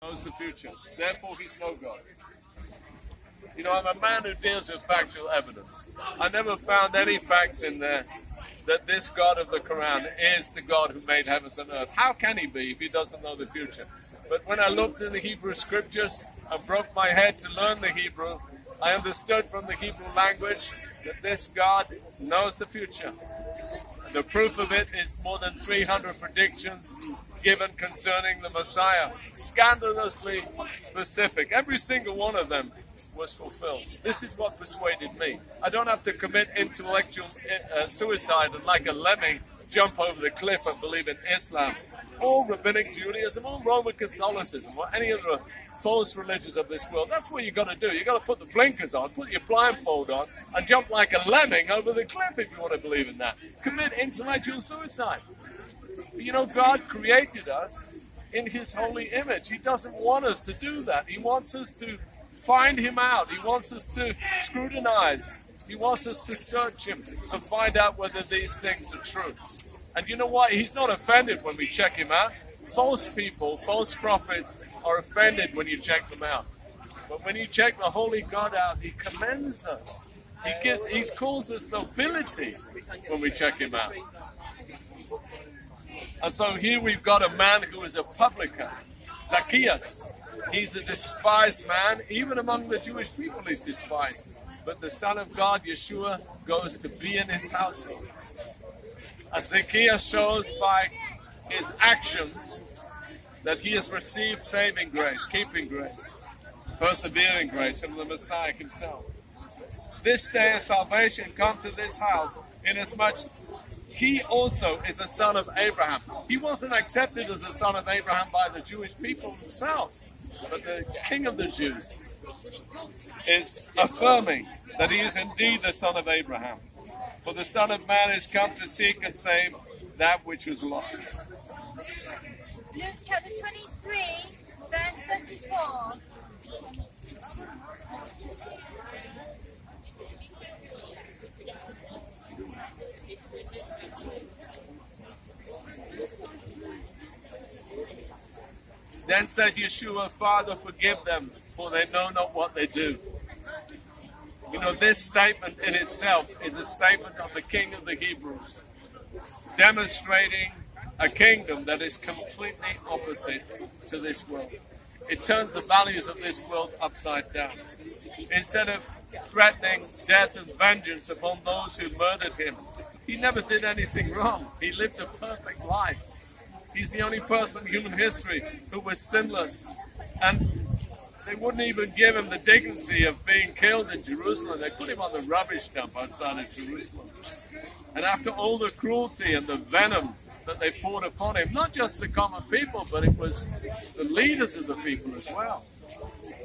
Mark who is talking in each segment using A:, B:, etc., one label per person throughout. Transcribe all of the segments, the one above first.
A: knows the future. Therefore, he's no God. You know, I'm a man who deals with factual evidence. I never found any facts in there that this God of the Quran is the God who made heavens and earth. How can he be if he doesn't know the future? But when I looked in the Hebrew scriptures and broke my head to learn the Hebrew, I understood from the Hebrew language that this God knows the future. The proof of it is more than 300 predictions given concerning the Messiah, scandalously specific. Every single one of them was fulfilled. This is what persuaded me. I don't have to commit intellectual suicide and like a lemming jump over the cliff and believe in Islam, or Rabbinic Judaism, or Roman Catholicism, or any of the false religions of this world. That's what you got to do. You got to put the blinkers on, put your blindfold on, and jump like a lemming over the cliff if you want to believe in that. Commit intellectual suicide. But you know, God created us in His holy image. He doesn't want us to do that. He wants us to find Him out. He wants us to scrutinize. He wants us to search Him and find out whether these things are true. And you know what? He's not offended when we check Him out. False people, false prophets are offended when you check them out. But when you check the holy God out, He commends us. He calls us nobility when we check Him out. And so here we've got a man who is a publican, Zacchaeus. He's a despised man. Even among the Jewish people he's despised. But the Son of God, Yeshua, goes to be in his household. And Zacchaeus shows by his actions that he has received saving grace, keeping grace, persevering grace from the Messiah himself. This day of salvation come to this house, inasmuch he also is a son of Abraham. He wasn't accepted as a son of Abraham by the Jewish people themselves, but the King of the Jews is affirming that he is indeed the son of Abraham. For the Son of Man is come to seek and save that which was lost.
B: Luke chapter 23, verse 34.
A: Then said Yeshua, Father, forgive them, for they know not what they do. You know, this statement in itself is a statement of the King of the Hebrews, demonstrating a kingdom that is completely opposite to this world. It turns the values of this world upside down. Instead of threatening death and vengeance upon those who murdered him, he never did anything wrong. He lived a perfect life. He's the only person in human history who was sinless. And they wouldn't even give him the dignity of being killed in Jerusalem. They put him on the rubbish dump outside of Jerusalem. And after all the cruelty and the venom that they poured upon him, not just the common people, but it was the leaders of the people as well.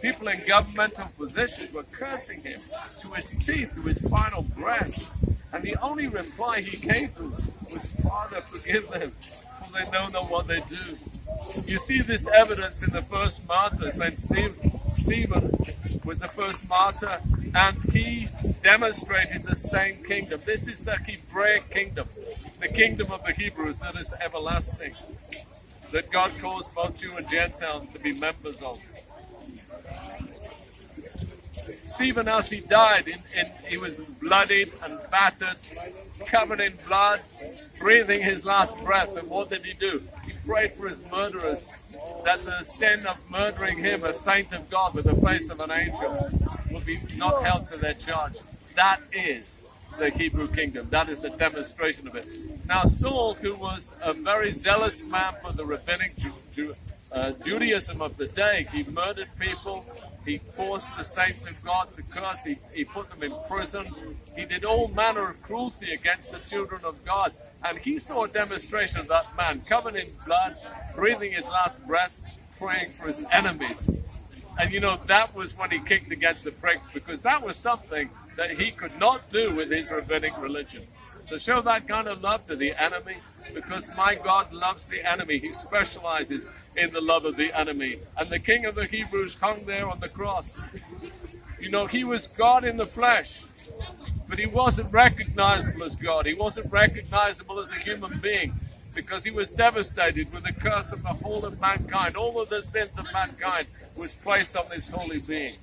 A: People in governmental positions were cursing him to his teeth, to his final breath. And the only reply he gave them was, Father, forgive them, for they know not what they do. You see this evidence in the first martyr. St. Stephen was the first martyr, and he demonstrated the same kingdom. This is the Hebraic kingdom, the kingdom of the Hebrews that is everlasting, that God calls both Jew and Gentile to be members of. Stephen, as he died, he was bloodied and battered, covered in blood, breathing his last breath. And what did he do? He prayed for his murderers, that the sin of murdering him, a saint of God with the face of an angel, would be not held to their charge. That is the Hebrew kingdom. That is the demonstration of it. Now Saul, who was a very zealous man for the rabbinic Judaism of the day, he murdered people. He forced the saints of God to curse. He put them in prison. He did all manner of cruelty against the children of God. And he saw a demonstration of that man, covered in blood, breathing his last breath, praying for his enemies. And you know, that was when he kicked against the pricks, because that was something that he could not do with his rabbinic religion. To show that kind of love to the enemy, because my God loves the enemy. He specializes in the love of the enemy. And the King of the Hebrews hung there on the cross. You know, he was God in the flesh, but he wasn't recognizable as God. He wasn't recognizable as a human being. because he was devastated with the curse of the whole of mankind. All of the sins of mankind was placed on this holy being.